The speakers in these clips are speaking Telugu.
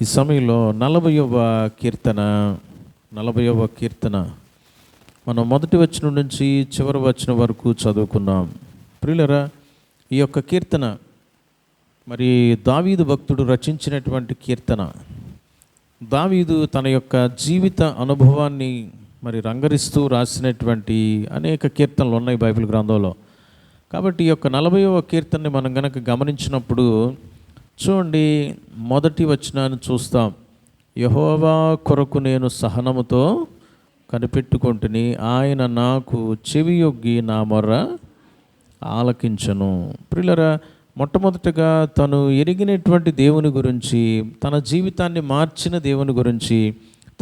ఈ సమయంలో 40వ కీర్తన మనం మొదటి వచనం నుంచి చివరి వచనం వరకు చదువుకున్నాం. ప్రియులరా, ఈ యొక్క కీర్తన మరి దావీదు భక్తుడు రచించినటువంటి కీర్తన. దావీదు తన యొక్క జీవిత అనుభవాన్ని మరి రంగరిస్తూ రాసినటువంటి అనేక కీర్తనలు ఉన్నాయి బైబిల్ గ్రంథంలో. కాబట్టి ఈ యొక్క 40వ కీర్తనని మనం గనక గమనించినప్పుడు చూడండి, మొదటి వచనాన్ని చూస్తాం. యెహోవా కొరకు నేను సహనముతో కనిపెట్టుకొంటిని, ఆయన నాకు చెవియొగ్గి నా మొర్ర ఆలకించను. ప్రియులరా, మొట్టమొదటిగా తను ఎరిగినటువంటి దేవుని గురించి, తన జీవితాన్ని మార్చిన దేవుని గురించి,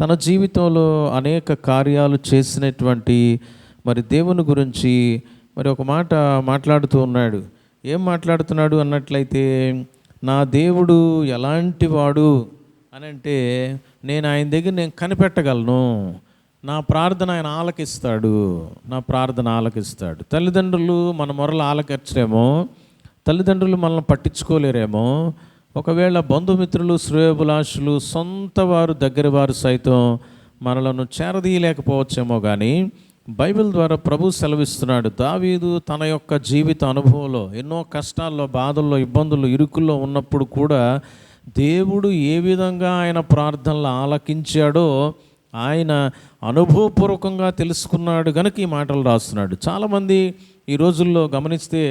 తన జీవితంలో అనేక కార్యాలు చేసినటువంటి మరి దేవుని గురించి మరి ఒక మాట మాట్లాడుతూ ఉన్నాడు. ఏం మాట్లాడుతున్నాడు అన్నట్లయితే, నా దేవుడు ఎలాంటి వాడు అని అంటే, నేను ఆయన దగ్గర నేను కనిపెట్టగలను, నా ప్రార్థన ఆయన ఆలకిస్తాడు. తల్లిదండ్రులు మన మొరలు ఆలకించరేమో, తల్లిదండ్రులు మనల్ని పట్టించుకోలేరేమో, ఒకవేళ బంధుమిత్రులు, శ్రేయోభిలాషులు, సొంత వారు, దగ్గర వారు సైతం మనలను చేరదీయలేకపోవచ్చేమో, కానీ బైబిల్ ద్వారా ప్రభు సెలవిస్తున్నాడు. దావీదు తన యొక్క జీవిత అనుభవంలో ఎన్నో కష్టాల్లో, బాధల్లో, ఇబ్బందుల్లో, ఇరుకుల్లో ఉన్నప్పుడు కూడా దేవుడు ఏ విధంగా ఆయన ప్రార్థనలు ఆలకించాడో ఆయన అనుభవపూర్వకంగా తెలుసుకున్నాడు గనుక ఈ మాటలు రాస్తున్నాడు. చాలామంది ఈ రోజుల్లో గమనిస్తే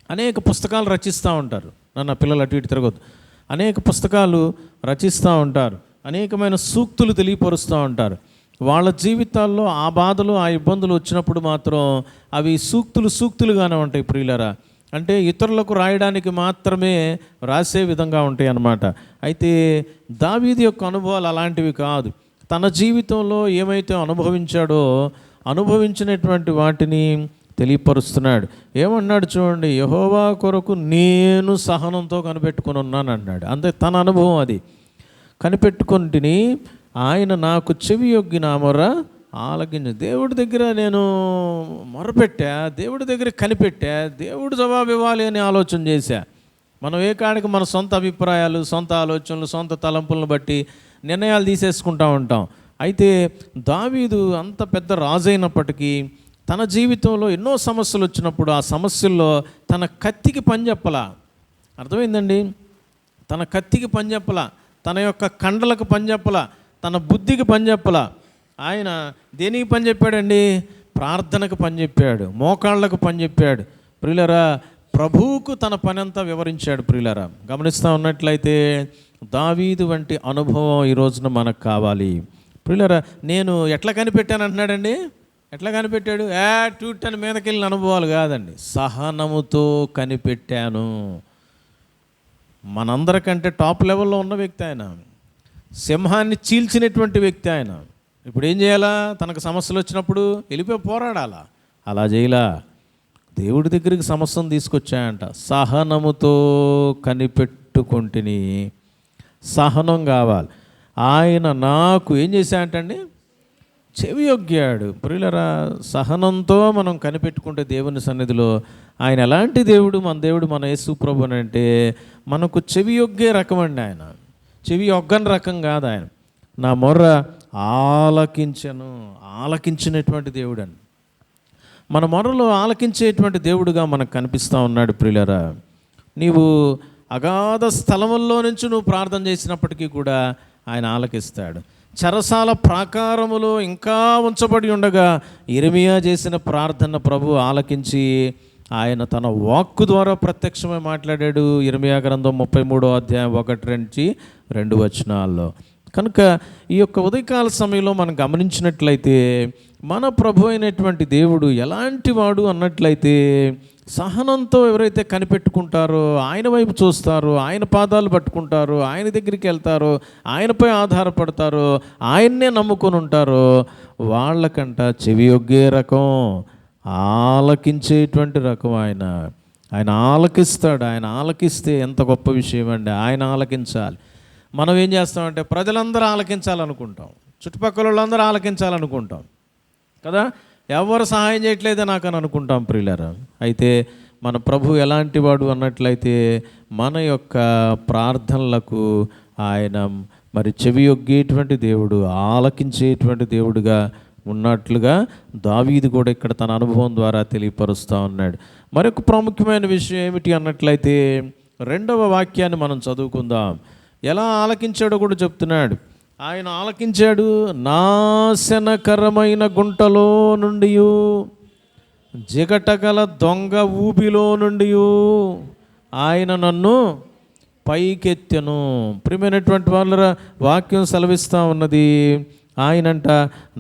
అనేక పుస్తకాలు రచిస్తూ ఉంటారు. నన్ను పిల్లలు అటు ఇటు తిరగొద్దు. అనేక పుస్తకాలు రచిస్తూ ఉంటారు, అనేకమైన సూక్తులు తెలియపరుస్తూ ఉంటారు. వాళ్ళ జీవితాల్లో ఆ బాధలు, ఆ ఇబ్బందులు వచ్చినప్పుడు మాత్రం అవి సూక్తులుగానే ఉంటాయి. ప్రియులరా, అంటే ఇతరులకు రాయడానికి మాత్రమే రాసే విధంగా ఉంటాయి అన్నమాట. అయితే దావీదు యొక్క అనుభవాలు అలాంటివి కాదు. తన జీవితంలో ఏమైతే అనుభవించాడో అనుభవించినటువంటి వాటిని తెలియపరుస్తున్నాడు. ఏమన్నాడు చూడండి, యెహోవా కొరకు నేను సహనంతో కనిపెట్టుకొని ఉన్నాను అన్నాడు. అంతే, తన అనుభవం అది. కనిపెట్టుకొంటిని, ఆయన నాకు చెవియొగ్గి నా మొర్ర ఆలకించు. దేవుడి దగ్గర నేను మొరపెట్టా, దేవుడి దగ్గర కనిపెట్టా, దేవుడు జవాబు ఇవ్వాలి అని ఆలోచన చేశా. మనం ఏ కాడికి మన సొంత అభిప్రాయాలు, సొంత ఆలోచనలు, సొంత తలంపులను బట్టి నిర్ణయాలు తీసేసుకుంటూ ఉంటాం. అయితే దావీదు అంత పెద్ద రాజు అయినప్పటికీ తన జీవితంలో ఎన్నో సమస్యలు వచ్చినప్పుడు ఆ సమస్యల్లో తన కత్తికి పని చెప్పలా. అర్థమైందండి? తన కత్తికి పని చెప్పలా, తన యొక్క కండలకు పని చెప్పలా, తన బుద్ధికి పని చెప్పలా. ఆయన దేనికి పని చెప్పాడండి? ప్రార్థనకు పని చెప్పాడు, మోకాళ్ళకు పని చెప్పాడు. ప్రియులరా, ప్రభువుకు తన పని అంతా వివరించాడు. ప్రియులరా, గమనిస్తూ ఉన్నట్లయితే దావీదు వంటి అనుభవం ఈ రోజున మనకు కావాలి. ప్రియులరా, నేను ఎట్లా కనిపెట్టాను అంటున్నాడండి. ఎట్లా కనిపెట్టాడు? టూటని మీదకెళ్ళిన అనుభవాలు కాదండి, సహనముతో కనిపెట్టాను. మనందరికంటే టాప్ లెవెల్లో ఉన్న వ్యక్తి ఆయన, సింహాన్ని చీల్చినటువంటి వ్యక్తి ఆయన. ఇప్పుడు ఏం చేయాలా? తనకు సమస్యలు వచ్చినప్పుడు వెళ్ళిపోయి పోరాడాలా? అలా చేయలా, దేవుడి దగ్గరికి సమస్యను తీసుకొచ్చాయంట. సహనముతో కనిపెట్టుకొంటిని. సహనం కావాలి. ఆయన నాకు ఏం చేశాడంటండి? చెవియొగ్గాడు. ప్రియులరా, సహనంతో మనం కనిపెట్టుకుంటే దేవుని సన్నిధిలో ఆయన ఎలాంటి దేవుడు? మన దేవుడు, మన యేసు ప్రభు అని అంటే మనకు చెవియొగ్గే రకం అండి. ఆయన చెవియొగ్గని రకం కాదు. ఆయన నా మొర్ర ఆలకించినటువంటి దేవుడు అని, మన మొర్రలో ఆలకించేటువంటి దేవుడుగా మనకు కనిపిస్తూ ఉన్నాడు. ప్రియులరా, నీవు అగాధ స్థలముల్లో నుంచి నువ్వు ప్రార్థన చేసినప్పటికీ కూడా ఆయన ఆలకిస్తాడు. చెరసాల ప్రాకారములో ఇంకా ఉంచబడి ఉండగా ఇర్మియా చేసిన ప్రార్థన ప్రభు ఆలకించి ఆయన తన వాక్కు ద్వారా ప్రత్యక్షమై మాట్లాడాడు. ఇర్మియా గ్రంథం 33వ అధ్యాయం 1-2 వచనాల్లో. కనుక ఈ యొక్క ఉదయకాల సమయంలో మనం గమనించినట్లయితే మన ప్రభు అయినటువంటి దేవుడు ఎలాంటి వాడు అన్నట్లయితే, సహనంతో ఎవరైతే కనిపెట్టుకుంటారో, ఆయన వైపు చూస్తారో, ఆయన పాదాలు పట్టుకుంటారో, ఆయన దగ్గరికి వెళ్తారో, ఆయనపై ఆధారపడతారో, ఆయన్నే నమ్ముకొని ఉంటారో, వాళ్ళకంట చెవియొగ్గే రకం, ఆలకించేటువంటి రకం. ఆయన ఆలకిస్తాడు. ఆయన ఆలకిస్తే ఎంత గొప్ప విషయం అండి. ఆయన ఆలకించాలి. మనం ఏం చేస్తామంటే ప్రజలందరూ ఆలకించాలనుకుంటాం, చుట్టుపక్కల వాళ్ళందరూ ఆలకించాలనుకుంటాం కదా. ఎవరు సహాయం చేయట్లేదే నాకు అని అనుకుంటాం. ప్రియులారా, అయితే మన ప్రభు ఎలాంటి వాడు అన్నట్లయితే మన యొక్క ప్రార్థనలకు ఆయన మరి చెవి యొగ్గేటువంటి దేవుడు, ఆలకించేటువంటి దేవుడుగా ఉన్నట్లుగా దావీదు కూడా ఇక్కడ తన అనుభవం ద్వారా తెలియపరుస్తూ ఉన్నాడు. మరొక ప్రాముఖ్యమైన విషయం ఏమిటి అన్నట్లయితే 2వ వాక్యాన్ని మనం చదువుకుందాం. ఎలా ఆలకించాడో కూడా చెప్తున్నాడు. ఆయన ఆలకించాడు, నాశనకరమైన గుంటలో నుండి, జిగటగల దొంగ ఊబిలో నుండి ఆయన నన్ను పైకెత్తెను. ప్రియమైనటువంటి వాళ్ళ వాక్యం సెలవిస్తూ ఉన్నది, ఆయనంట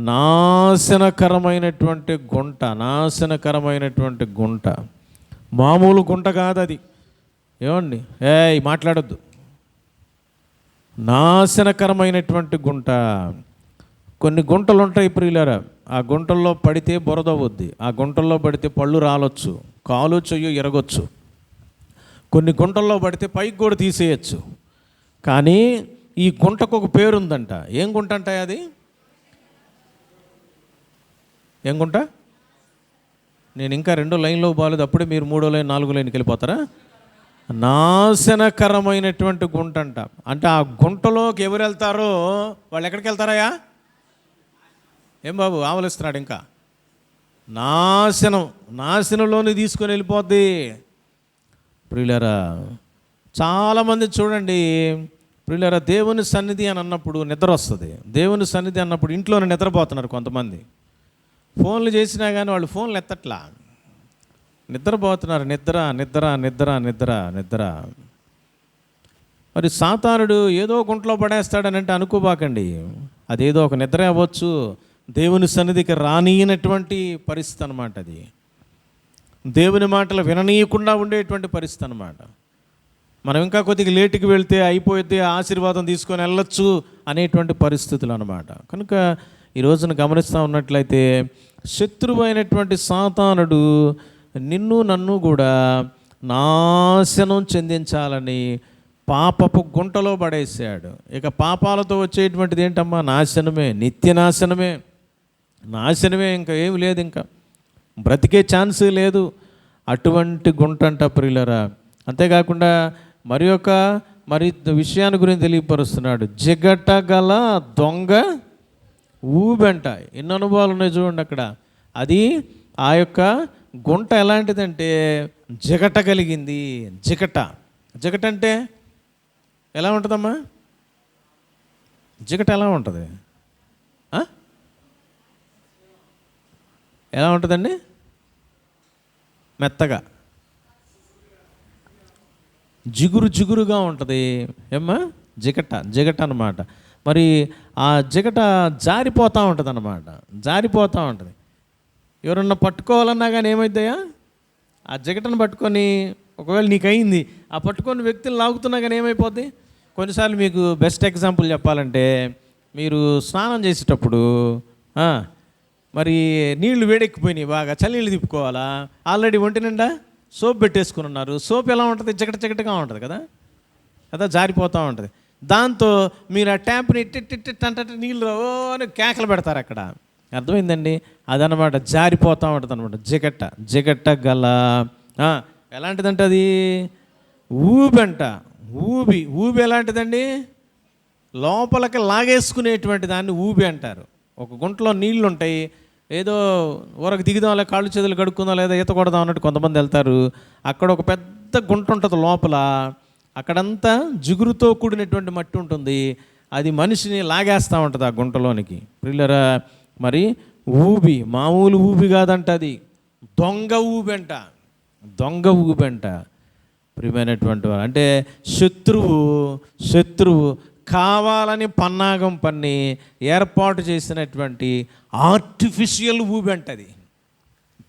నాశనకరమైనటువంటి గుంట, మామూలు గుంట కాదు అది. ఏమండి, మాట్లాడొద్దు. నాశనకరమైనటువంటి గుంట. కొన్ని గుంటలు ఉంటాయి ప్రియులారా, ఆ గుంటల్లో పడితే బురద అవుద్ది, ఆ గుంటల్లో పడితే పళ్ళు రాలొచ్చు, కాలు చెయ్యు ఎరగొచ్చు, కొన్ని గుంటల్లో పడితే పైకి కూడా తీసేయచ్చు. కానీ ఈ గుంటకు ఒక పేరుందంట. ఏం గుంట అంటాయి అది? ఏం గుంట? నేను ఇంకా 2 లైన్లో బాగాలేదు, అప్పుడే మీరు 3వ లైన్ 4వ లైన్కి వెళ్ళిపోతారా? నాశనకరమైనటువంటి గుంట అంట. అంటే ఆ గుంటలోకి ఎవరు వెళ్తారో వాళ్ళు ఎక్కడికి వెళ్తారయ్యా? ఏం బాబు ఆవలిస్తున్నాడు? ఇంకా నాశనంలోని తీసుకొని వెళ్ళిపోద్ది. ప్రియులారా, చాలామంది చూడండి ప్రియులారా, దేవుని సన్నిధి అని అన్నప్పుడు నిద్ర వస్తుంది. దేవుని సన్నిధి అన్నప్పుడు ఇంట్లోనే నిద్రపోతున్నారు కొంతమంది. ఫోన్లు చేసినా కానీ వాళ్ళు ఫోన్లు ఎత్తట్లా, నిద్రపోతున్నారు. నిద్ర. మరి సాతానుడు ఏదో గుంటలో పడేస్తాడని అంటే అనుకోబాకండి. అదేదో ఒక నిద్ర అవ్వచ్చు, దేవుని సన్నిధికి రానియనటువంటి పరిస్థితి అన్నమాట. అది దేవుని మాటలు విననీయకుండా ఉండేటువంటి పరిస్థితి అన్నమాట. మనం ఇంకా కొద్దిగా లేటుకి వెళ్తే అయిపోతే ఆశీర్వాదం తీసుకొని వెళ్ళొచ్చు అనేటువంటి పరిస్థితులు అన్నమాట. కనుక ఈ రోజున గమనిస్తూ ఉన్నట్లయితే శత్రువు అయినటువంటి సాతానుడు నిన్ను నన్ను కూడా నాశనం చెందించాలని పాపపు గుంటలో పడేసాడు. ఇక పాపాలతో వచ్చేటువంటిది ఏంటమ్మా? నాశనమే, నిత్య నాశనమే. ఇంకా ఏమి లేదు, ఇంకా బ్రతికే ఛాన్స్ లేదు. అటువంటి గుంట అంట ప్రియులరా. అంతేకాకుండా మరి విషయాన్ని గురించి తెలియపరుస్తున్నాడు. జిగట గల దొంగ ఊబెంట. ఎన్ని అనుభవాలు ఉన్నాయి చూడండి అక్కడ. అది ఆ యొక్క గుంట ఎలాంటిదంటే జిగట కలిగింది. జిగట అంటే ఎలా ఉంటుందమ్మా? జిగట ఎలా ఉంటుంది? ఎలా ఉంటుందండి? మెత్తగా, జిగురుగా ఉంటుంది. ఏమ్మా? జిగట అన్నమాట. మరి ఆ జిగట జారిపోతూ ఉంటుంది అన్నమాట. ఎవరన్నా పట్టుకోవాలన్నా కానీ ఏమైందయ్యా? ఆ జిగటను పట్టుకొని ఒకవేళ నీకు అయింది, ఆ పట్టుకొని వ్యక్తులు లాగుతున్నా కానీ ఏమైపోద్ది? కొన్నిసార్లు మీకు బెస్ట్ ఎగ్జాంపుల్ చెప్పాలంటే, మీరు స్నానం చేసేటప్పుడు మరి నీళ్లు వేడెక్కిపోయినాయి, బాగా చల్లనీళ్ళు తిప్పుకోవాలా, ఆల్రెడీ ఒంటి నిండా సోప్ పెట్టేసుకుని ఉన్నారు. సోప్ ఎలా ఉంటుంది? జిగటగా ఉంటుంది కదా, జారిపోతూ ఉంటుంది. దాంతో మీరు ఆ ట్యాప్ని అంటే నీళ్ళు అని కేకలు పెడతారు అక్కడ. అర్థమైందండి? అదనమాట, జారిపోతూ ఉంటుంది అనమాట. జిగట గల ఎలాంటిదంటే అది ఊబెంట. ఊబి ఎలాంటిదండి? లోపలికి లాగేసుకునేటువంటి దాన్ని ఊబి అంటారు. ఒక గుంటలో నీళ్లు ఉంటాయి, ఏదో ఊరకు దిగుదాం, లేదా కాళ్ళు చేతులు కడుక్కుందాం, లేదా ఈత కొడదాం అన్నట్టు కొంతమంది వెళ్తారు. అక్కడ ఒక పెద్ద గుంట ఉంటుంది లోపల, అక్కడంతా జిగురుతో కూడినటువంటి మట్టి ఉంటుంది. అది మనిషిని లాగేస్తూ ఉంటుంది ఆ గుంటలోనికి. ప్రియులరా, మరి ఊబి మామూలు ఊబి కాదంట, అది దొంగ ఊబెంట. ప్రియమైనటువంటి వారు, అంటే శత్రువు కావాలని పన్నాగం పన్ని ఏర్పాటు చేసినటువంటి ఆర్టిఫిషియల్ ఊబెంట. అది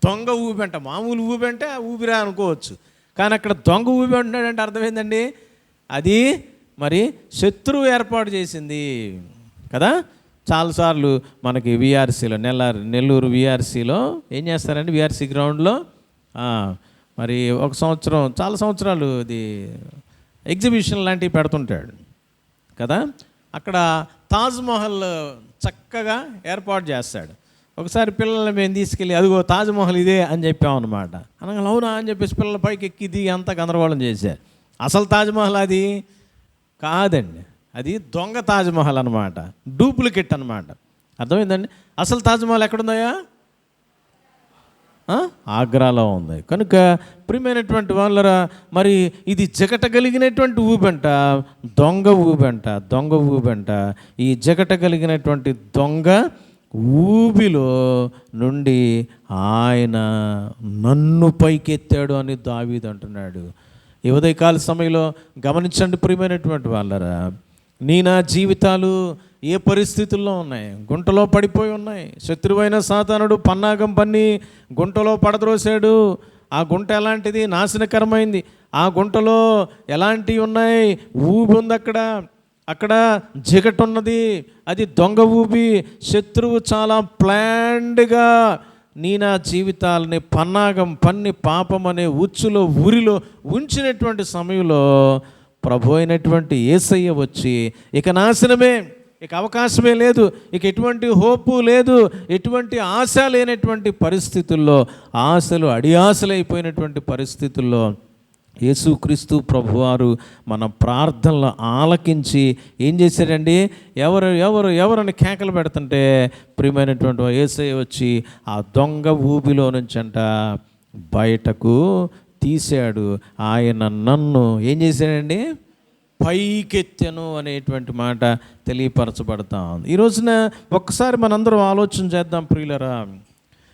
దొంగ ఊబెంట. మామూలు ఊబెంటే ఊపిరా అనుకోవచ్చు, కానీ అక్కడ దొంగ ఊబి అంటున్నాడంటే అర్థం ఏంటండి? అది మరి శత్రువు ఏర్పాటు చేసింది కదా. చాలాసార్లు మనకి విఆర్సీలో నెల్లూరు విఆర్సీలో ఏం చేస్తారండి, విఆర్సీ గ్రౌండ్లో మరి ఒక సంవత్సరం, చాలా సంవత్సరాలు ఇది ఎగ్జిబిషన్ లాంటివి పెడుతుంటాడు కదా. అక్కడ తాజ్మహల్ చక్కగా ఏర్పాటు చేస్తాడు. ఒకసారి పిల్లల్ని మేము తీసుకెళ్ళి అదిగో తాజ్మహల్ ఇదే అని చెప్పామన్నమాట. అనగా అవునా అని చెప్పేసి పిల్లల పైకి ఎక్కి దిగి అంతా గందరగోళం చేశారు. అసలు తాజ్మహల్ అది కాదండి. అది దొంగ తాజ్మహల్ అనమాట, డూప్లికేట్ అనమాట. అర్థమైందండి? అసలు తాజ్మహల్ ఎక్కడుందయ్యా? ఆగ్రాలో ఉంది. కనుక ప్రియమైనటువంటి వాళ్ళరా, మరి ఇది జగట కలిగినటువంటి ఊబెంట, దొంగ ఊబెంట. ఈ జగట కలిగినటువంటి దొంగ ఊబిలో నుండి ఆయన నన్ను పైకెత్తాడు అని దావీదు అంటున్నాడు. ఈ ఉదయకాల సమయంలో గమనించండి ప్రియమైనటువంటి వాళ్ళరా, నా జీవితాలు ఏ పరిస్థితుల్లో ఉన్నాయి? గుంటలో పడిపోయి ఉన్నాయి. శత్రువైన సాతానుడు పన్నాగం పన్ని గుంటలో పడద్రోసాడు. ఆ గుంట ఎలాంటిది? నాశనకరమైంది. ఆ గుంటలో ఎలాంటివి ఉన్నాయి? ఊబి ఉంది, అక్కడ జిగట ఉన్నది, అది దొంగ ఊబి. శత్రువు చాలా ప్లాన్డ్గా నా జీవితాలని పన్నాగం పన్ని పాపం అనే ఉచ్చులో ఊరిలో ఉంచినటువంటి సమయంలో ప్రభు అయినటువంటి యేసయ్య వచ్చి ఇక నాశనమే, ఇక అవకాశమే లేదు, ఇక ఎటువంటి హోపు లేదు, ఎటువంటి ఆశ లేనటువంటి పరిస్థితుల్లో, ఆశలు అడియాశలైపోయినటువంటి పరిస్థితుల్లో యేసుక్రీస్తు ప్రభువారు మన ప్రార్థనలు ఆలకించి ఏం చేశారండి? ఎవరని కేకలు పెడుతుంటే ప్రియమైనటువంటి యేసయ్య వచ్చి ఆ దొంగ ఊబిలో నుంచంట బయటకు తీశాడు. ఆయన నన్ను ఏం చేశాడండి? పైకెత్తెను అనేటువంటి మాట తెలియపరచబడతా ఉంది. ఈ రోజున ఒక్కసారి మనందరం ఆలోచన చేద్దాం ప్రియులరా.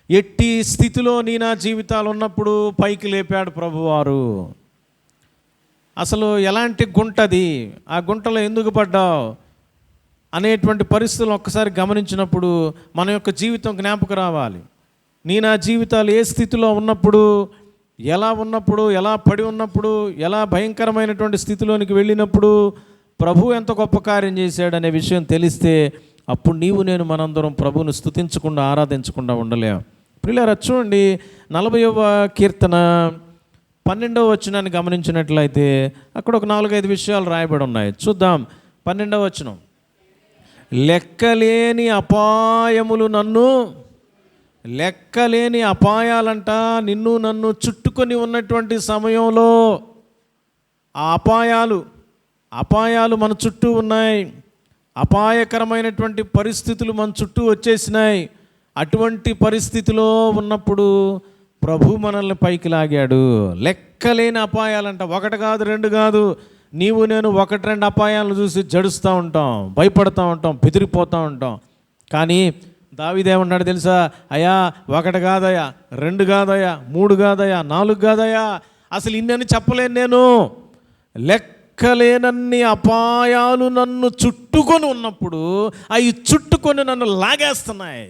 ఎట్టి స్థితిలో నా జీవితాలు ఉన్నప్పుడు పైకి లేపాడు ప్రభువారు. అసలు ఎలాంటి గుంటది, ఆ గుంటలో ఎందుకు పడ్డావు అనేటువంటి పరిస్థితులు ఒక్కసారి గమనించినప్పుడు మన యొక్క జీవితం జ్ఞాపకం రావాలి. నా జీవితాలు ఏ స్థితిలో ఉన్నప్పుడు, ఎలా ఉన్నప్పుడు, ఎలా పడి ఉన్నప్పుడు, ఎలా భయంకరమైనటువంటి స్థితిలోనికి వెళ్ళినప్పుడు ప్రభు ఎంత గొప్ప కార్యం చేశాడనే విషయం తెలిస్తే అప్పుడు నేను మనందరం ప్రభువును స్తుతించకుండా ఆరాధించకుండా ఉండలేం. ప్రియులారా చూడండి, 40వ కీర్తన 12వ వచనాన్ని గమనించినట్లయితే అక్కడ ఒక 4-5 విషయాలు రాయబడి ఉన్నాయి. చూద్దాం. 12వ వచనం, లెక్కలేని అపాయములు లెక్కలేని అపాయాలంట నిన్ను నన్ను చుట్టుకొని ఉన్నటువంటి సమయంలో ఆ అపాయాలు మన చుట్టూ ఉన్నాయి. అపాయకరమైనటువంటి పరిస్థితులు మన చుట్టూ వచ్చేసినాయి. అటువంటి పరిస్థితిలో ఉన్నప్పుడు ప్రభు మనల్ని పైకి లాగాడు. లెక్కలేని అపాయాలంట, 1 కాదు 2 కాదు. నేను 1-2 అపాయాలను చూసి జడుస్తూ ఉంటాం, భయపడుతూ ఉంటాం, బెదిరిపోతూ ఉంటాం. కానీ దావీదేమన్నాడు తెలుసా? అయ్యా 1 కాదయ్యా, 2 కాదయ్యా, 3 కాదయ్యా, 4 కాదయ్యా, అసలు ఇన్నని చెప్పలేను నేను. లెక్కలేనన్ని అపాయాలు నన్ను చుట్టుకొని ఉన్నప్పుడు అవి చుట్టుకొని నన్ను లాగేస్తున్నాయి.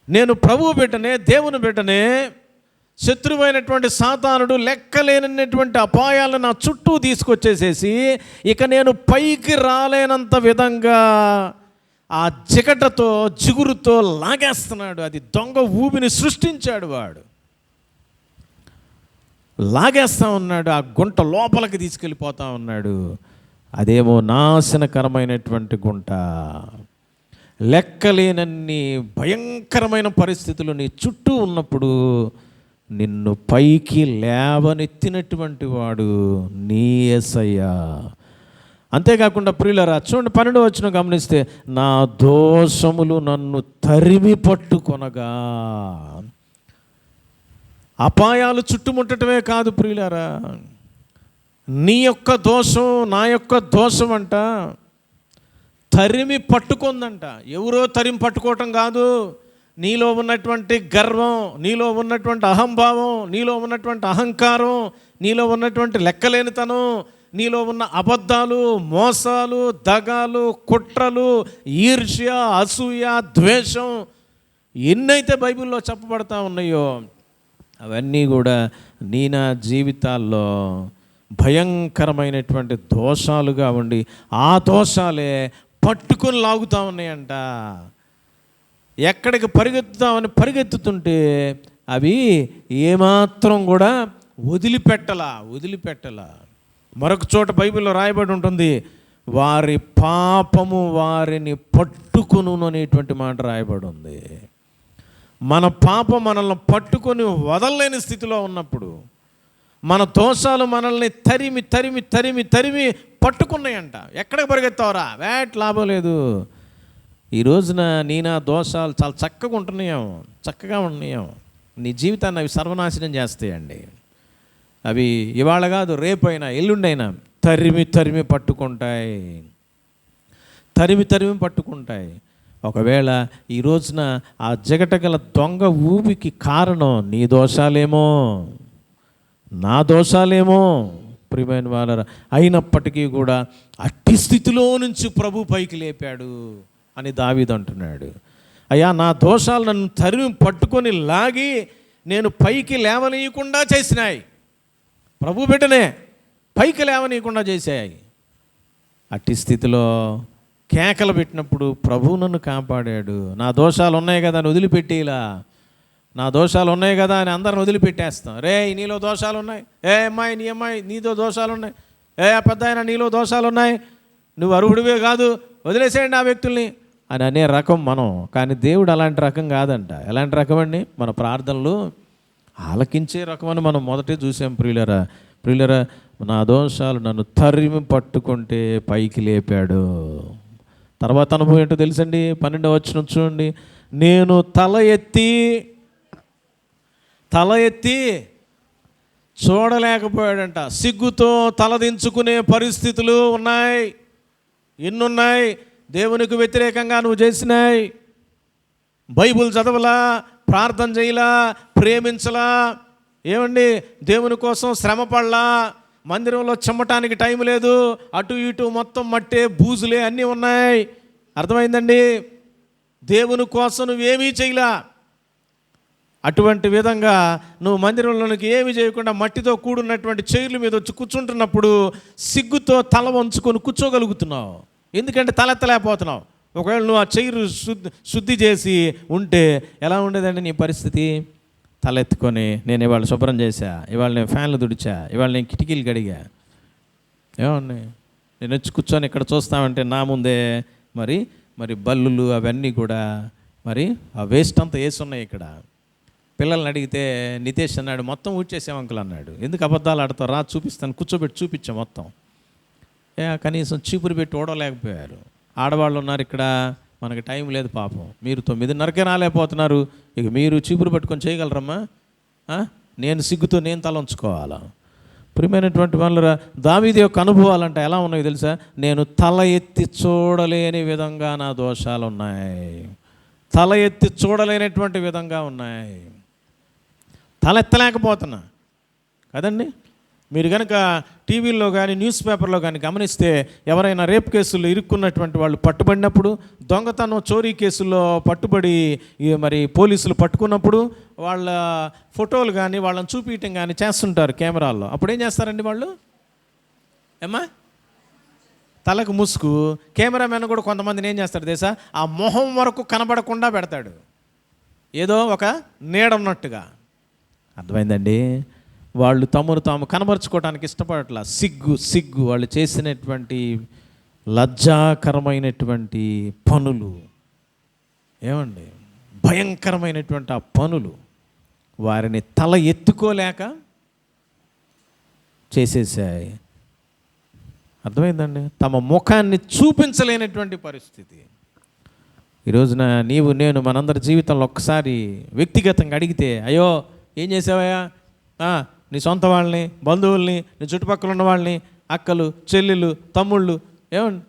నేను ప్రభువు బిడ్డనే, దేవుని బిడ్డనే. శత్రువైనటువంటి సాతానుడు లెక్కలేనటువంటి అపాయాలను నా చుట్టూ తీసుకొచ్చేసేసి ఇక నేను పైకి రాలేనంత విధంగా ఆ జిగటతో జిగురుతో లాగేస్తున్నాడు. అది దొంగ ఊబిని సృష్టించాడు. వాడు లాగేస్తూ ఉన్నాడు, ఆ గుంట లోపలికి తీసుకెళ్ళిపోతూ ఉన్నాడు. అదేమో నాశనకరమైనటువంటి గుంట. లెక్కలేనన్ని భయంకరమైన పరిస్థితులు నీ చుట్టూ ఉన్నప్పుడు నిన్ను పైకి లేవనెత్తినటువంటి వాడు నీ యేసయ్య. అంతేకాకుండా ప్రియులారా చూడండి, 12వ వచనం గమనిస్తే, నా దోషములు నన్ను తరిమి పట్టుకొనగా. అపాయాలు చుట్టుముట్టడమే కాదు ప్రియులారా, నీ యొక్క దోషం నా యొక్క దోషం అంట తరిమి పట్టుకుందంట. ఎవరో తరిమి పట్టుకోవటం కాదు, నీలో ఉన్నటువంటి గర్వం, నీలో ఉన్నటువంటి అహంభావం, నీలో ఉన్నటువంటి అహంకారం, నీలో ఉన్నటువంటి లెక్కలేనితనం, నీలో ఉన్న అబద్ధాలు, మోసాలు, దగాలు, కుట్రలు, ఈర్ష్య, అసూయ, ద్వేషం ఎన్నైతే బైబిల్లో చెప్పబడతా ఉన్నాయో అవన్నీ కూడా నా జీవితాల్లో భయంకరమైనటువంటి దోషాలుగా ఉండి ఆ దోషాలే పట్టుకొని లాగుతూ ఉన్నాయంట. ఎక్కడికి పరిగెత్తుతుంటే అవి ఏమాత్రం కూడా వదిలిపెట్టలా. మరొక చోట బైబిల్లో రాయబడి ఉంటుంది, వారి పాపము వారిని పట్టుకొను అనేటువంటి మాట రాయబడి ఉంది. మన పాపం మనల్ని పట్టుకొని వదలలేని స్థితిలో ఉన్నప్పుడు, మన దోషాలు మనల్ని తరిమి తరిమి తరిమి తరిమి పట్టుకున్నాయంట. ఎక్కడికి పరిగెత్తావరా, లాభం లేదు. ఈ రోజున నా దోషాలు చాలా చక్కగా ఉంటున్నాయేమో, నీ జీవితాన్ని అవి సర్వనాశనం చేస్తాయండి. అవి ఇవాళ కాదు, రేపైనా ఎల్లుండైనా తరిమి పట్టుకుంటాయి. ఒకవేళ ఈ రోజున ఆ జగటగల దొంగ ఊపికి కారణం నీ దోషాలేమో, నా దోషాలేమో ప్రియమైన వాళ్ళ, అయినప్పటికీ కూడా అట్టి స్థితిలో నుంచి ప్రభు పైకి లేపాడు అని దావీదు అంటున్నాడు. అయ్యా, నా దోషాలు నన్ను తరిమి పట్టుకొని లాగి నేను పైకి లేవనీయకుండా చేసినాయి. ప్రభు బిడ్డనే పైకి లేవనీయకుండా చేశాయి. అట్టి స్థితిలో కేకలు పెట్టినప్పుడు ప్రభు నన్ను కాపాడాడు. నా దోషాలు ఉన్నాయి కదా అని వదిలిపెట్టేలా, నా దోషాలు ఉన్నాయి కదా అని అందరిని వదిలిపెట్టేస్తాం. రే, నీలో దోషాలు ఉన్నాయి, అమ్మాయి నీతో దోషాలు ఉన్నాయి, పెద్ద ఆయన నీలో దోషాలు ఉన్నాయి, నువ్వు అర్హుడివే కాదు, వదిలేసేయండి ఆ వ్యక్తుల్ని అని అనే రకం మనం. కానీ దేవుడు అలాంటి రకం కాదంట. ఎలాంటి రకం అండి? మన ప్రార్థనలు ఆలకించే రకం అని మనం మొదటే చూసాం. ప్రియులరా, నా దోషాలు నన్ను తరిమి పట్టుకుంటే పైకి లేపాడు. తర్వాత అనుభవం ఏంటో తెలుసండి? 12వ వచనం చూడండి. నేను తల ఎత్తి చూడలేకపోయాడంట. సిగ్గుతో తలదించుకునే పరిస్థితులు ఉన్నాయి. ఎన్నున్నాయి? దేవునికి వ్యతిరేకంగా నువ్వు చేసినాయి. బైబుల్ చదవలా, ప్రార్థన చేయలా, ప్రేమించలా, ఏమండి దేవుని కోసం శ్రమపడలా, మందిరంలో చెమ్మటానికి టైం లేదు, అటు ఇటు మొత్తం మట్టే బూజులే అన్నీ ఉన్నాయి. అర్థమైందండి? దేవుని కోసం నువ్వేమీ చేయలా. అటువంటి విధంగా నువ్వు మందిరంలోనికి ఏమి చేయకుండా మట్టితో కూడున్నటువంటి చైర్ల మీద వచ్చి కూర్చుంటున్నప్పుడు సిగ్గుతో తల వంచుకొని కూర్చోగలుగుతున్నావు. ఎందుకంటే తలెత్తలేకపోతున్నావు. ఒకవేళ నువ్వు ఆ చైరు శుద్ధి చేసి ఉంటే ఎలా ఉండేదండి నీ పరిస్థితి? తలెత్తుకొని నేను ఇవాళ శుభ్రం చేశా, ఇవాళ నేను ఫ్యాన్లు తుడిచా, ఇవాళ నేను కిటికీలు కడిగా, ఏమన్నా నేను వచ్చి కూర్చొని ఇక్కడ చూస్తామంటే నా ముందే మరి బల్లులు అవన్నీ కూడా మరి ఆ వేస్ట్ అంతా వేసి ఉన్నాయి. ఇక్కడ పిల్లల్ని అడిగితే నితేష్ అన్నాడు, మొత్తం ఊడ్చేసాం అంకుల్ అన్నాడు. ఎందుకు అబద్ధాలు ఆడతావు? రా చూపిస్తాను, కూర్చోబెట్టి చూపించా మొత్తం. కనీసం చీపురు పెట్టి ఓడలేకపోయారు. ఆడవాళ్ళు ఉన్నారు ఇక్కడ, మనకి టైం లేదు పాపం. మీరు 9:30కే రాలేకపోతున్నారు, ఇక మీరు చీపురు పట్టుకొని చేయగలరమ్మా? నేను సిగ్గుతో నేను తల ఉంచుకోవాలా? ప్రియమైనటువంటి వాళ్ళరా, దావీదు యొక్క అనుభవాలంట ఎలా ఉన్నాయో తెలుసా? నేను తల ఎత్తి చూడలేని విధంగా నా దోషాలు ఉన్నాయి, తల ఎత్తి చూడలేనటువంటి విధంగా ఉన్నాయి, తల ఎత్తలేకపోతున్నా కదండి. మీరు కనుక టీవీల్లో కానీ న్యూస్ పేపర్లో కానీ గమనిస్తే ఎవరైనా రేప్ కేసుల్లో ఇరుక్కున్నటువంటి వాళ్ళు పట్టుబడినప్పుడు, దొంగతనం చోరీ కేసుల్లో పట్టుబడి మరి పోలీసులు పట్టుకున్నప్పుడు వాళ్ళ ఫోటోలు కానీ వాళ్ళని చూపించడం కానీ చేస్తుంటారు కెమెరాల్లో. అప్పుడు ఏం చేస్తారండి వాళ్ళు? తలకు ముసుగు. కెమెరామెన్ కూడా కొంతమందిని ఏం చేస్తాడు తెలుసా? ఆ మొహం వరకు కనబడకుండా పెడతాడు, ఏదో ఒక నీడ ఉన్నట్టుగా. అర్థమైందండి? వాళ్ళు తమను తాము కనబరుచుకోవడానికి ఇష్టపడట్లా. సిగ్గు వాళ్ళు చేసినటువంటి లజ్జాకరమైనటువంటి పనులు, ఏమండి భయంకరమైనటువంటి ఆ పనులు వారిని తల ఎత్తుకోలేక చేసేసాయి. అర్థమైందండి? తమ ముఖాన్ని చూపించలేనటువంటి పరిస్థితి. ఈ రోజున నీవు నేను మనందరి జీవితంలో ఒక్కసారి వ్యక్తిగతంగా అడిగితే, అయ్యో ఏం చేసావయ్యా? నీ సొంత వాళ్ళని, బంధువుల్ని, నీ చుట్టుపక్కల ఉన్న వాళ్ళని, అక్కలు, చెల్లెళ్ళు, తమ్ముళ్ళు, ఏమండి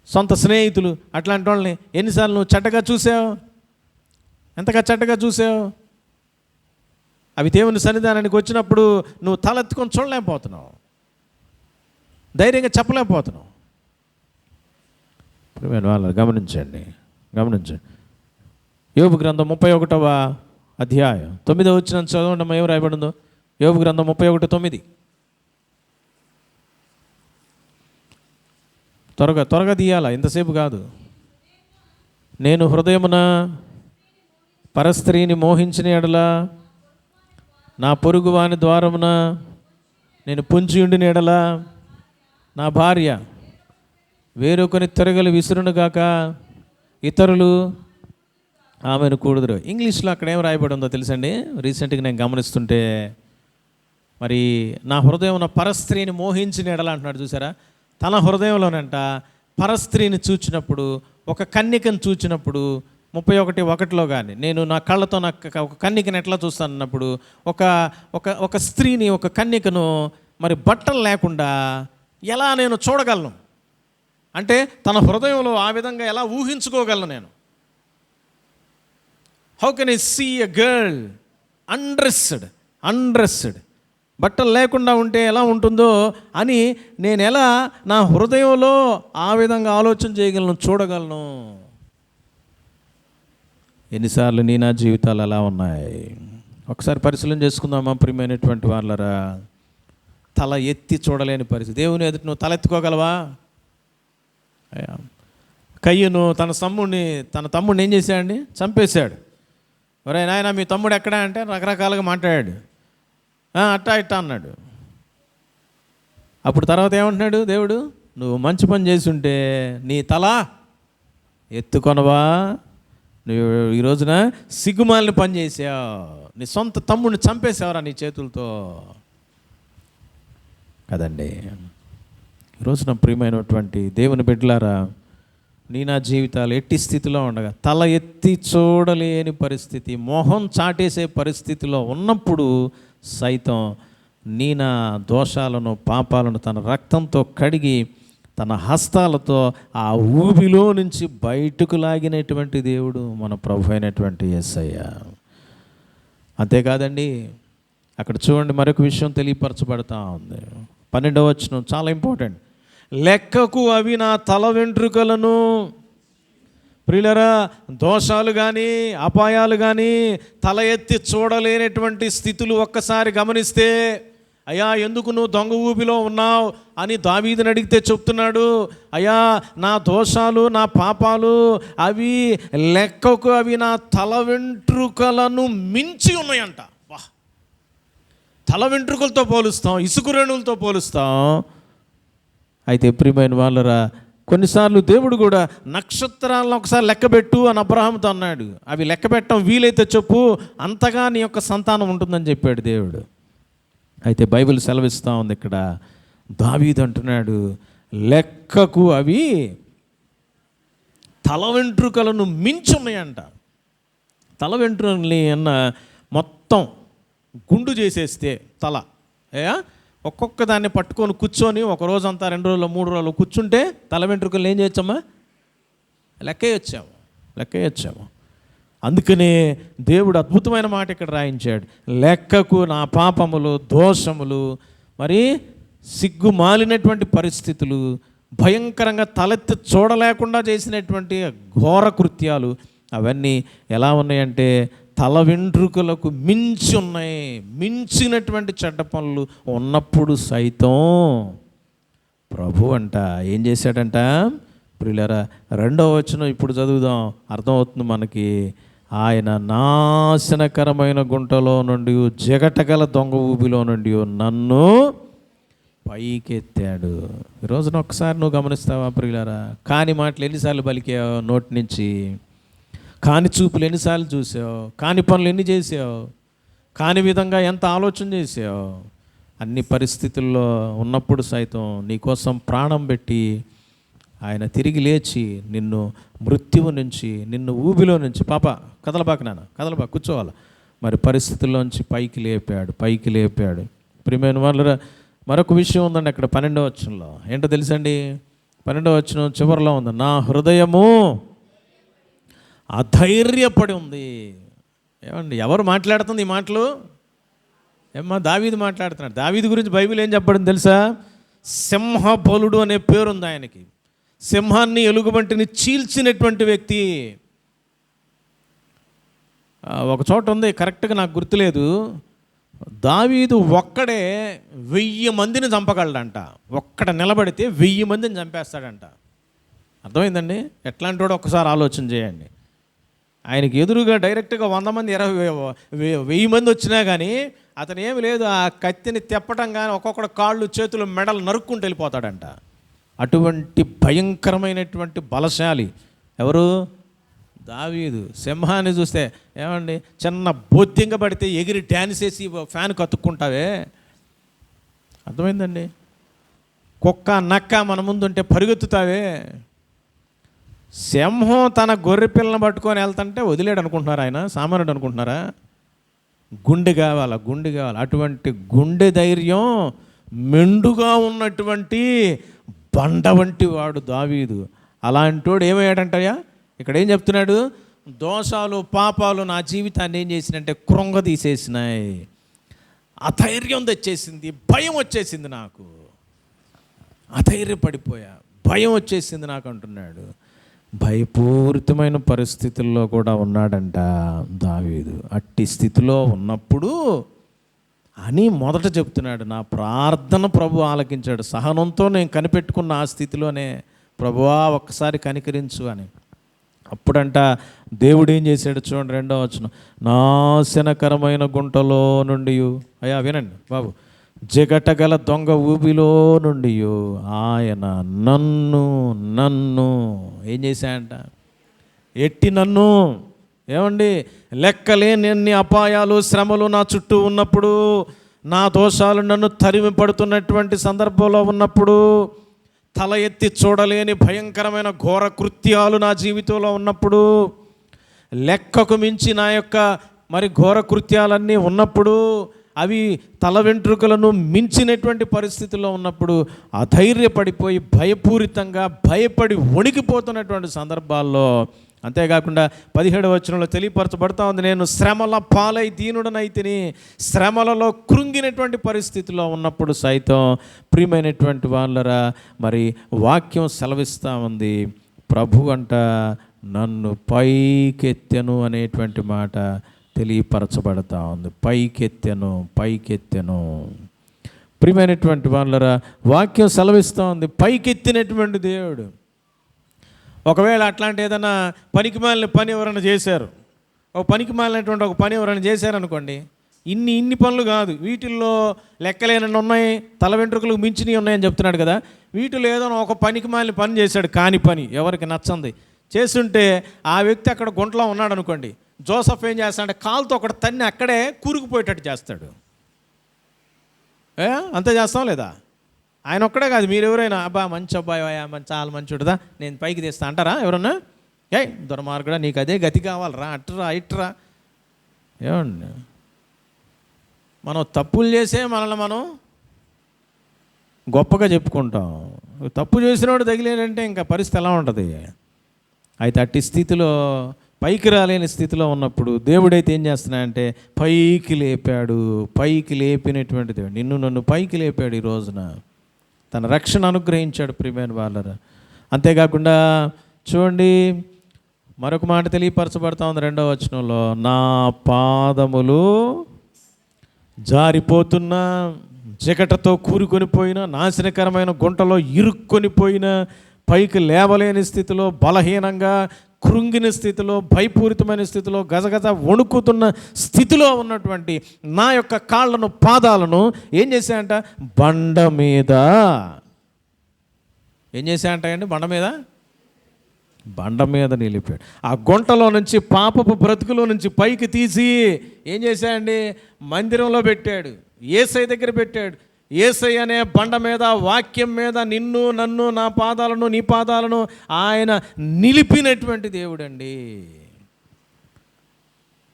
సొంత స్నేహితులు, అట్లాంటి వాళ్ళని ఎన్నిసార్లు నువ్వు చెడ్డగా చూసావు? ఎంతగా చెడ్డగా చూసావు? అవి దేవుని సన్నిధానానికి వచ్చినప్పుడు నువ్వు తలెత్తుకొని చూడలేకపోతున్నావు, ధైర్యంగా చెప్పలేకపోతున్నావు. వాళ్ళు గమనించండి. యోబు గ్రంథం 31వ అధ్యాయం 9వ వచనం చదవండి. ఏం రాయబడిందో? యోబు గ్రంథం 31:9. త్వరగా తీయాలా, ఇంతసేపు కాదు. నేను హృదయమున పరస్త్రీని మోహించిన ఎడల, నా పొరుగు వాని ద్వారమున నేను పొంచి ఉండిన ఎడల, నా భార్య వేరొకని తిరగలు విసురునుగాక, ఇతరులు ఆమెను కూడుదురు. ఇంగ్లీష్లో అక్కడ ఏం రాయబడి ఉందో తెలుసండి? రీసెంట్గా నేను గమనిస్తుంటే మరి నా హృదయం పరస్త్రీని మోహించిన ఎడల అంటున్నాడు చూసారా. తన హృదయంలోనంట పరస్త్రీని చూచినప్పుడు, ఒక కన్యకను చూచినప్పుడు 31:1 కానీ, నేను నా కళ్ళతో ఒక కన్యకను ఎట్లా చూస్తానన్నప్పుడు, ఒక ఒక ఒక స్త్రీని, ఒక కన్యకను మరి బట్టలు లేకుండా ఎలా నేను చూడగలను అంటే, తన హృదయంలో ఆ విధంగా ఎలా ఊహించుకోగలను నేను. How can I see a girl undressed బట్టలు లేకుండా ఉంటే ఎలా ఉంటుందో అని నేను ఎలా నా హృదయంలో ఆ విధంగా ఆలోచన చేయగలను, చూడగలను. ఎన్నిసార్లు నా జీవితాలు అలా ఉన్నాయి ఒకసారి పరిశీలన చేసుకుందామా ప్రియమైనటువంటి వాళ్ళరా. తల ఎత్తి చూడలేని పరిస్థితి. దేవుని ఎదుట నువ్వు తల ఎత్తుకోగలవా? కయ్యను తన తమ్ముడిని ఏం చేశాడండి? చంపేశాడు. ఒరే నాయన, మీ తమ్ముడు ఎక్కడా అంటే రకరకాలుగా మాట్లాడాడు. అట్టా ఇట్టా అన్నాడు. అప్పుడు తర్వాత ఏమంటున్నాడు దేవుడు? నువ్వు మంచి పని చేసి ఉంటే నీ తల ఎత్తుకొనవా? నువ్వు ఈ రోజున సిగ్గుమాలిన పని చేసావు. నీ సొంత తమ్ముడిని చంపేసావరా నీ చేతులతో కదండి. ఈరోజున ప్రియమైనటువంటి దేవుని బిడ్డలారా, నా జీవితాలు ఎట్టి స్థితిలో ఉండగా తల ఎత్తి చూడలేని పరిస్థితి, మొహం చాటేసే పరిస్థితిలో ఉన్నప్పుడు సైతం నా దోషాలను, పాపాలను తన రక్తంతో కడిగి తన హస్తాలతో ఆ ఊబిలో నుంచి బయటకు లాగినటువంటి దేవుడు మన ప్రభు అయినటువంటి యేసయ్య. అంతేకాదండి, అక్కడ చూడండి మరొక విషయం తెలియపరచబడతా ఉంది. 12వ వచనం చాలా ఇంపార్టెంట్. లెక్కకు అవి నా తల వెంట్రుకలను. ప్రియులరా, దోషాలు కానీ, అపాయాలు కానీ, తల ఎత్తి చూడలేనటువంటి స్థితులు ఒక్కసారి గమనిస్తే, అయ్యా ఎందుకు నువ్వు దొంగ ఊబిలో ఉన్నావు అని దావీదుని అడిగితే చెప్తున్నాడు, అయ్యా నా దోషాలు, నా పాపాలు అవి లెక్కకు అవి నా తల వెంట్రుకలను మించి ఉన్నాయంట. వా, తల వెంట్రుకలతో పోలుస్తాం, ఇసుక రేణులతో పోలుస్తాం. అయితే ప్రియమైన వాళ్ళరా, కొన్నిసార్లు దేవుడు కూడా నక్షత్రాలను ఒకసారి లెక్కబెట్టు అని అబ్రహాముతో అన్నాడు. అవి లెక్క పెట్టడం వీలైతే చెప్పు, అంతగా నీ యొక్క సంతానం ఉంటుందని చెప్పాడు దేవుడు. అయితే బైబిల్ సెలవిస్తూ ఉంది ఇక్కడ, దావీదు అంటున్నాడు లెక్కకు అవి తల వెంట్రుకలను మించి ఉన్నాయంట. తల వెంట్రుకల్ని మొత్తం గుండు చేసేస్తే తల, ఒక్కొక్క దాన్ని పట్టుకొని కూర్చొని ఒక రోజంతా 2 రోజులు 3 రోజులు కూర్చుంటే తల వెంట్రుకలు ఏం చేయొచ్చమ్మా? లెక్కేయచ్చాము. అందుకనే దేవుడు అద్భుతమైన మాట ఇక్కడ రాయించాడు. లెక్కకు నా పాపములు, దోషములు, మరి సిగ్గు మాలినటువంటి పరిస్థితులు, భయంకరంగా తలెత్తి చూడలేకుండా చేసినటువంటి ఘోర కృత్యాలు అవన్నీ ఎలా ఉన్నాయంటే తల వెంట్రుకలకు మించి ఉన్నాయి. మించినటువంటి చెడ్డ పనులు ఉన్నప్పుడు సైతం ప్రభు అంట ఏం చేశాడంట? ప్రియులారా, 2వ వచనం ఇప్పుడు చదువుదాం, అర్థమవుతుంది మనకి. ఆయన నాశనకరమైన గుంటలో నుండి, జగటగల దొంగ ఊబిలో నుండి నన్ను పైకెత్తాడు. ఈరోజున ఒకసారి నువ్వు గమనిస్తావా ప్రియులారా? కాని మాటలు ఎన్నిసార్లు పలికావు నోటి నుంచి? కాని చూపులు ఎన్నిసార్లు చూసావు? కాని పనులు ఎన్ని చేసావు? కాని విధంగా ఎంత ఆలోచన చేసావు? అన్ని పరిస్థితుల్లో ఉన్నప్పుడు సైతం నీకోసం ప్రాణం పెట్టి ఆయన తిరిగి లేచి నిన్ను మృత్యువు నుంచి, నిన్ను ఊబిలో నుంచి, పాప కదలబాకు నాన్న, కదలబాకు, కూర్చోవాలి, మరి పరిస్థితుల్లోంచి పైకి లేపాడు. ప్రియమైన వాళ్ళ మరొక విషయం ఉందండి అక్కడ 12వ వచనంలో. ఏంటో తెలుసండి? 12వ వచనం చివరిలో ఉంది, నా హృదయము అధైర్యపడి ఉంది. ఏమండి, ఎవరు మాట్లాడుతుంది ఈ మాటలు? దావీదు మాట్లాడుతున్నాడు. దావీదు గురించి బైబిల్ ఏం చెప్పడం తెలుసా? సింహబలుడు అనే పేరుంది ఆయనకి. సింహాన్ని, ఎలుగుబంటిని చీల్చినటువంటి వ్యక్తి. ఒక చోట ఉంది, కరెక్ట్గా నాకు గుర్తులేదు, దావీదు ఒక్కడే 1000 మందిని చంపగలడంట. ఒక్కడ నిలబడితే 1000 మందిని చంపేస్తాడంట. అర్థమైందండి? ఎట్లాంటి వాడు ఒక్కసారి ఆలోచన చేయండి. ఆయనకి ఎదురుగా డైరెక్ట్గా 100 మంది 1000 మంది వచ్చినా కానీ అతను ఏమి లేదు, ఆ కత్తిని తెప్పటం కానీ ఒక్కొక్కడు కాళ్ళు, చేతులు, మెడలు నరుక్కుంటూ వెళ్ళిపోతాడంట. అటువంటి భయంకరమైనటువంటి బలశాలి ఎవరు? దావీదు. సింహాన్ని చూస్తే ఏమండి, చిన్న బొత్తింగ పడితే ఎగిరి డ్యాన్స్ వేసి ఫ్యాన్ కతుక్కుంటావే, అర్థమైందండి? కుక్క నక్క మన ముందుంటే పరుగెత్తుతావే. సింహం తన గొర్రె పిల్లని పట్టుకొని వెళ్తుంటే వదిలేడు అనుకుంటున్నారా? ఆయన సామాన్యుడు అనుకుంటున్నారా? గుండె కావాలి, గుండె కావాలి. అటువంటి గుండె ధైర్యం మెండుగా ఉన్నటువంటి బండ వంటి వాడు దావీదు. అలాంటి వాడు ఏమయ్యాడంటయ్యా? ఇక్కడ ఏం చెప్తున్నాడు? దోషాలు పాపాలు నా జీవితాన్ని ఏం చేసినంటే కృంగదీసేసినాయి, అధైర్యం తెచ్చేసింది, భయం వచ్చేసింది నాకు, అధైర్యపడిపోయా, భయం వచ్చేసింది నాకు అంటున్నాడు. భయపూరితమైన పరిస్థితుల్లో కూడా ఉన్నాడంట దావీదు. అట్టి స్థితిలో ఉన్నప్పుడు అని మొదట చెప్తున్నాడు, నా ప్రార్థన ప్రభు ఆలకించాడు. సహనంతో నేను కనిపెట్టుకున్న ఆ స్థితిలోనే, ప్రభువా ఒక్కసారి కనికరించు అని. అప్పుడంట దేవుడు ఏం చేశాడు చూడండి, 2వ వచనం, నాశనకరమైన గుంటలో నుండి, అయ్యా వినండి బాబు, జగటగల దొంగ ఊబిలో నుండి ఆయన నన్ను ఏం చేశాయంట? ఎట్టి నన్ను, ఏమండి, లెక్కలేని అపాయాలు శ్రమలు నా చుట్టూ ఉన్నప్పుడు, నా దోషాలు నన్ను తరిమి పడుతున్నటువంటి సందర్భంలో ఉన్నప్పుడు, తల ఎత్తి చూడలేని భయంకరమైన ఘోర కృత్యాలు నా జీవితంలో ఉన్నప్పుడు, లెక్కకు మించి నా యొక్క ఘోర కృత్యాలన్నీ ఉన్నప్పుడు, అవి తల వెంట్రుకలను మించినటువంటి పరిస్థితుల్లో ఉన్నప్పుడు, అధైర్యపడిపోయి భయపూరితంగా భయపడి వణికిపోతున్నటువంటి సందర్భాల్లో, అంతేకాకుండా 17వ వచనంలో తెలియపరచబడతా ఉంది, నేను శ్రమల పాలై దీనుడనైతిని, శ్రమలలో కృంగినటువంటి పరిస్థితిలో ఉన్నప్పుడు సైతం ప్రియమైనటువంటి వాళ్ళరా వాక్యం సెలవిస్తూ ఉంది, ప్రభు అంట నన్ను పైకెత్తెను అనేటువంటి మాట తెలియపరచబడతా ఉంది. పైకెత్తెను. ప్రియమైనటువంటి వాళ్ళరా వాక్యం సెలవిస్తూ ఉంది, పైకెత్తినటువంటి దేవుడు. ఒకవేళ అట్లాంటి ఏదైనా పనికిమాలిన పని ఎవరైనా చేశారు, పనికిమాలినటువంటి ఒక పని ఎవరైనా చేశారనుకోండి, ఇన్ని పనులు కాదు, వీటిల్లో లెక్కలేనన్ని ఉన్నాయి, తల వెంట్రుకలకు మించినవి ఉన్నాయని చెప్తున్నాడు కదా. వీటిలో ఏదో ఒక పనికిమాలిన పని చేశాడు, కాని పని, ఎవరికి నచ్చంది చేస్తుంటే, ఆ వ్యక్తి అక్కడ గుంటలో ఉన్నాడు అనుకోండి, జోసఫ్ ఏం చేస్తాడంటే కాలుతో ఒకటి తన్ని అక్కడే కూరుకుపోయేటట్టు చేస్తాడు. అంతే చేస్తాం లేదా? ఆయన ఒక్కడే కాదు, మీరు ఎవరైనా అబ్బా మంచి అబ్బాయి చాలా మంచిదా, నేను పైకి తీస్తా అంటారా ఎవరన్నా? దుర్మార్గుడా నీకు అదే గతి కావాలరా, అట్రా ఇట్రా. ఏమండి, మనం తప్పులు చేసే మనల్ని మనం గొప్పగా చెప్పుకుంటాం. తప్పు చేసినవాడు తగిలేదంటే ఇంకా పరిస్థితి ఎలా ఉంటుంది? అయితే అట్టి స్థితిలో, పైకి రాలేని స్థితిలో ఉన్నప్పుడు దేవుడైతే ఏం చేస్తున్నాడంటే పైకి లేపినటువంటి దేవుడు, నిన్ను నన్ను పైకి లేపాడు. ఈ రోజున తన రక్షణ అనుగ్రహించాడు ప్రియమైన వాళ్ళరా. అంతేకాకుండా చూడండి, మరొక మాట తెలియపరచబడతా ఉంది 2వ వచనంలో, నా పాదములు జారిపోతున్నా, చికటతో కూరుకొని పోయినా, నాశనకరమైన గుంటలో ఇరుక్కొని పోయినా, పైకి లేవలేని స్థితిలో, బలహీనంగా కృంగిన స్థితిలో, భయపూరితమైన స్థితిలో, గజగజ వణుకుతున్న స్థితిలో ఉన్నటువంటి నా యొక్క కాళ్ళను, పాదాలను ఏం చేశాయంట? బండ మీద ఏం చేశాయంటాయండి? బండ మీద నిలిపాడు. ఆ గుంటలో నుంచి, పాపపు బ్రతుకులో నుంచి పైకి తీసి ఏం చేశాయండి? మందిరంలో పెట్టాడు, యేసయ్య దగ్గర పెట్టాడు. యేసయ్య అనే బండ మీద, వాక్యం మీద నిన్ను నన్ను, నా పాదాలను నీ పాదాలను ఆయన నిలిపినటువంటి దేవుడండి.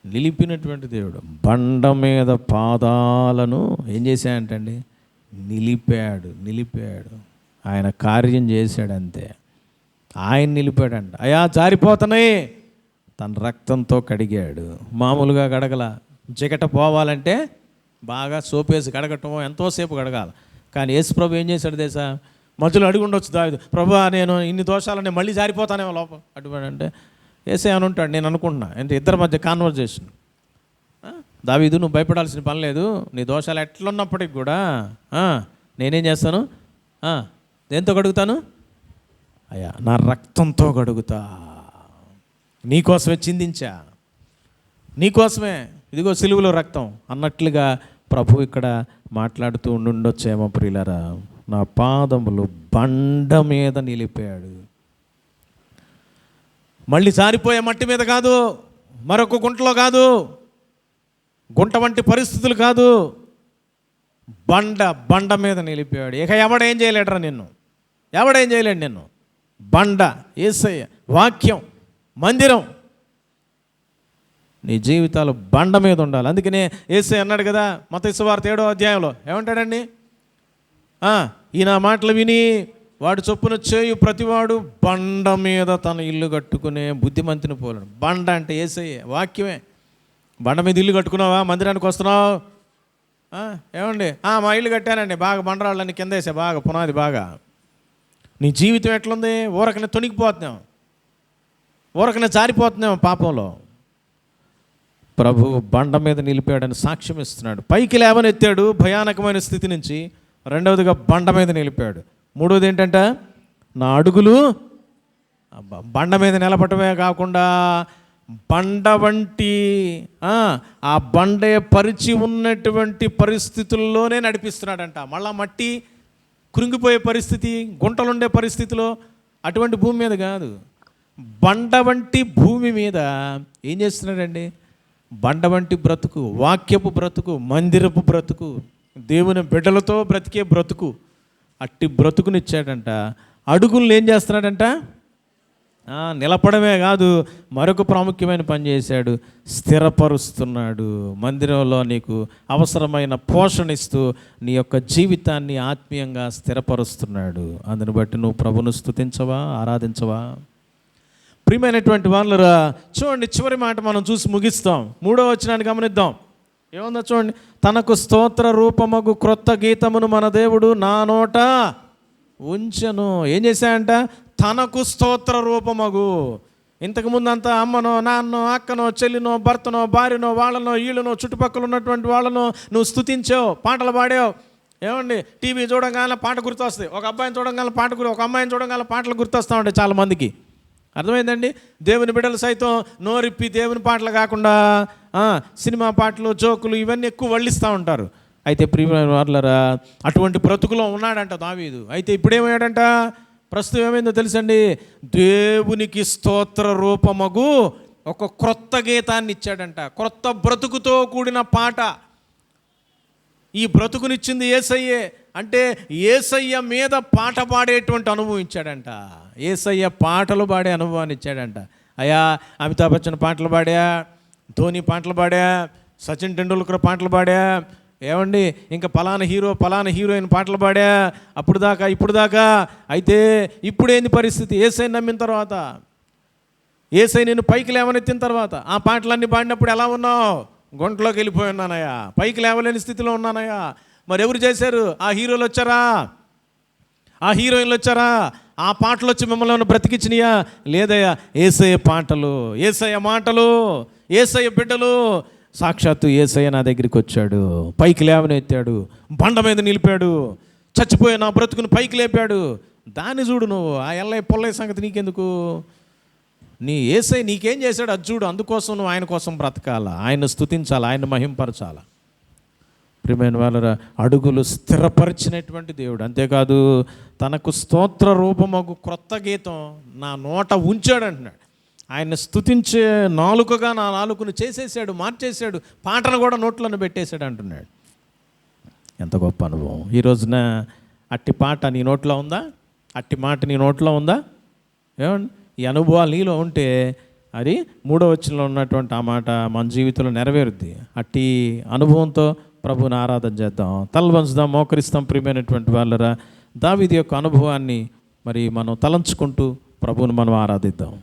నిలిపినటువంటి దేవుడు. బండ మీద పాదాలను ఏం చేశాడంటండి? నిలిపాడు. ఆయన కార్యం చేశాడు అంతే. ఆయన నిలిపాడంట. అయా జారిపోతున్నాయి, తన రక్తంతో కడిగాడు. మామూలుగా కడగల. చికట పోవాలంటే బాగా సోపేసి కడగటం ఎంతోసేపు కడగాలి. కానీ యేసుప్రభు ఏం చేశాడు తెలుసా? మధ్యలో అడిగి ఉండొచ్చు దావీదు, ప్రభువా నేను ఇన్ని దోషాలని మళ్ళీ జారిపోతానేమో లోపల అటువంటి యేసయ్య అని ఉంటాడు. నేను అనుకుంటున్నా, అంటే ఇద్దరి మధ్య కాన్వర్జేషన్. దావీదు నువ్వు భయపడాల్సిన పని లేదు, నీ దోషాలు ఎట్లున్నప్పటికి కూడా నేనేం చేస్తాను? దేంతో కడుగుతాను? అయ్యా నా రక్తంతో కడుగుతా, నీకోసమే చిందించా, నీకోసమే ఇదిగో సిలువలో రక్తం అన్నట్లుగా ప్రభు ఇక్కడ మాట్లాడుతూ ఉండొచ్చేమో ప్రియులారా. నా పాదములు బండ మీద నిలిపాడు. మళ్ళీ జారిపోయే మట్టి మీద కాదు, మరొక గుంటలో కాదు, గుంట వంటి పరిస్థితులు కాదు, బండ మీద నిలిపాడు. ఇక ఎవడేం చేయలేడరా నిన్ను, ఎవడేం చేయలేడు నిన్ను. బండ యేసయ్య, వాక్యం, మందిరం, నీ జీవితాలు బండ మీద ఉండాలి. అందుకనే యేసయ్య అన్నాడు కదా మత్తయి సువార్త 7వ అధ్యాయంలో, ఏమంటాడండి? ఈ నా మాటలు విని వాడు చొప్పున చేయు ప్రతివాడు బండ మీద తన ఇల్లు కట్టుకునే బుద్ధిమంతుని పోలేడు. బండ అంటే యేసయ్య, వాక్యమే. బండ మీద ఇల్లు కట్టుకున్నావా? మందిరానికి వస్తున్నావు? ఏమండి? మా ఇల్లు కట్టానండి, బాగా బండరాళ్ళని కింద వేసా, బాగా పునాది బాగా. నీ జీవితం ఎట్లుంది? ఊరకనే తొణికిపోతున్నాం, ఊరకనే జారిపోతున్నాం పాపంలో. ప్రభు బండ మీద నిలిపాడని సాక్ష్యం ఇస్తున్నాడు. పైకి లేవనెత్తాడు భయానకమైన స్థితి నుంచి. రెండవదిగా బండ మీద నిలిపాడు. మూడవది ఏంటంటే నా అడుగులు బండ మీద నిలబడమే కాకుండా బండ వంటి ఆ బండే పరిచి ఉన్నటువంటి పరిస్థితుల్లోనే నడిపిస్తున్నాడంట. మళ్ళా మట్టి కృంగిపోయే పరిస్థితి, గుంటలుండే పరిస్థితిలో, అటువంటి భూమి మీద కాదు, బండ వంటి భూమి మీద ఏం చేస్తున్నాడండి? బండ వంటి బ్రతుకు, వాక్యపు బ్రతుకు, మందిరపు బ్రతుకు, దేవుని బిడ్డలతో బ్రతికే బ్రతుకు, అట్టి బ్రతుకునిచ్చాడంట. అడుగులను ఏం చేస్తున్నాడంట? నిలపడమే కాదు, మరొక ప్రాముఖ్యమైన పని చేశాడు, స్థిరపరుస్తున్నాడు. మందిరంలో నీకు అవసరమైన పోషణ ఇస్తూ నీ యొక్క జీవితాన్ని ఆత్మీయంగా స్థిరపరుస్తున్నాడు. అందుని బట్టి నువ్వు ప్రభును స్తుతించవా, ఆరాధించవా? ప్రియమైనటువంటి వాళ్ళరా, చూడండి చివరి మాట మనం చూసి ముగిస్తాం. 3వ వచనాన్ని గమనిద్దాం. ఏముందో చూడండి. తనకు స్తోత్ర రూపమగు క్రొత్త గీతమును మన దేవుడు నా నోట ఉంచెను. ఏం చేశాయంట? తనకు స్తోత్ర రూపమగు. ఇంతకుముందు అంతా అమ్మనో, నాన్నో, అక్కనో, చెల్లినో, భర్తనో, భార్యనో, వాళ్ళనో, వీళ్ళనో, చుట్టుపక్కల ఉన్నటువంటి వాళ్ళను నువ్వు స్తుతించావు, పాటలు పాడావు. ఏమండి? టీవీ చూడగానే పాట గుర్తొస్తాయి. ఒక అబ్బాయిని చూడగానే పాట ఒక అమ్మాయిని చూడగానే పాటలు గుర్తొస్తూ ఉంటాయి చాలామందికి. అర్థమైందండి? దేవుని బిడ్డలు సైతం నోరిప్పి దేవుని పాటలు కాకుండా సినిమా పాటలు, జోకులు ఇవన్నీ ఎక్కువ వల్లిస్తూ ఉంటారు. అయితే ప్రియమైన వాళ్ళరా, అటువంటి బ్రతుకులో ఉన్నాడంట దావీదు. అయితే ఇప్పుడేమయ్యాడంట? ప్రస్తుతం ఏమైందో తెలుసండి? దేవునికి స్తోత్ర రూపమగు ఒక క్రొత్త గీతాన్ని ఇచ్చాడంట. క్రొత్త బ్రతుకుతో కూడిన పాట. ఈ బ్రతుకునిచ్చింది యేసయ్యే. అంటే యేసయ్య మీద పాట పాడేటువంటి అనుభవం ఇచ్చాడంట. యేసయ్య పాటలు పాడే అనుభవాన్ని ఇచ్చాడంట. అయ్యా, అమితాబ్ బచ్చన్ పాటలు పాడా, ధోని పాటలు పాడా, సచిన్ టెండూల్కర్ పాటలు పాడా, ఏమండి ఇంకా పలానా హీరో పలానా హీరోయిన్ పాటలు పాడా, అప్పుడు దాకా ఇప్పుడు దాకా. అయితే ఇప్పుడేంది పరిస్థితి? యేసయ్య నమ్మిన తర్వాత, యేసయ్య నేను పైకి లేవనెత్తిన తర్వాత ఆ పాటలన్నీ పాడినప్పుడు ఎలా ఉన్నావు? గుంటలోకి వెళ్ళిపోయి ఉన్నానయ్యా, పైకి లేవలేని స్థితిలో ఉన్నానయ్యా. మరి ఎవరు చేశారు? ఆ హీరోలు వచ్చారా? ఆ హీరోయిన్లు వచ్చారా? ఆ పాటలు వచ్చి మిమ్మల్ని బ్రతికించినయా? లేదయ్యా. యేసయ్య పాటలు, యేసయ్య మాటలు, యేసయ్య బిడ్డలు. సాక్షాత్తు యేసయ్య నా దగ్గరికి వచ్చాడు, పైకి లేవనెత్తాడు, బండ మీద నిలిపాడు, చచ్చిపోయే నా బ్రతుకుని పైకి లేపాడు. దాన్ని చూడు నువ్వు. ఆ ఎల్లయ్య పొల్లయ్య సంగతి నీకెందుకు? నీ యేసయ్య నీకేం చేశాడు అది చూడు. అందుకోసం నువ్వు ఆయన కోసం బ్రతకాలా, ఆయన్ని స్తుతించాలా, ఆయన్ని మహింపరచాలా. ప్రియమైన వాళ్ళరా, అడుగులు స్థిరపరిచినటువంటి దేవుడు. అంతేకాదు తనకు స్తోత్ర రూపమగు క్రొత్త గీతం నా నోట ఉంచాడు అంటున్నాడు. ఆయన స్తుతించే నాలుకగా నా నాలుకను చేసేసాడు, మార్చేశాడు, పాటను కూడా నోట్లను పెట్టేశాడు అంటున్నాడు. ఎంత గొప్ప అనుభవం! ఈ రోజున అట్టి పాట నీ నోట్లో ఉందా? అట్టి మాట నీ నోట్లో ఉందా? ఏమండి? ఈ అనుభవాలు నీలో ఉంటే అది 3వ వచనంలో ఉన్నటువంటి ఆ మాట మన జీవితంలో నెరవేరుద్ది. అట్టి అనుభవంతో ప్రభువుని ఆరాధన చేద్దాం, తలవంచుదాం, మోకరిస్తాం. ప్రియమైనటువంటి వాళ్ళరా, దావీదు యొక్క అనుభవాన్ని మరి మనం తలంచుకుంటూ ప్రభువుని మనం ఆరాధిద్దాం.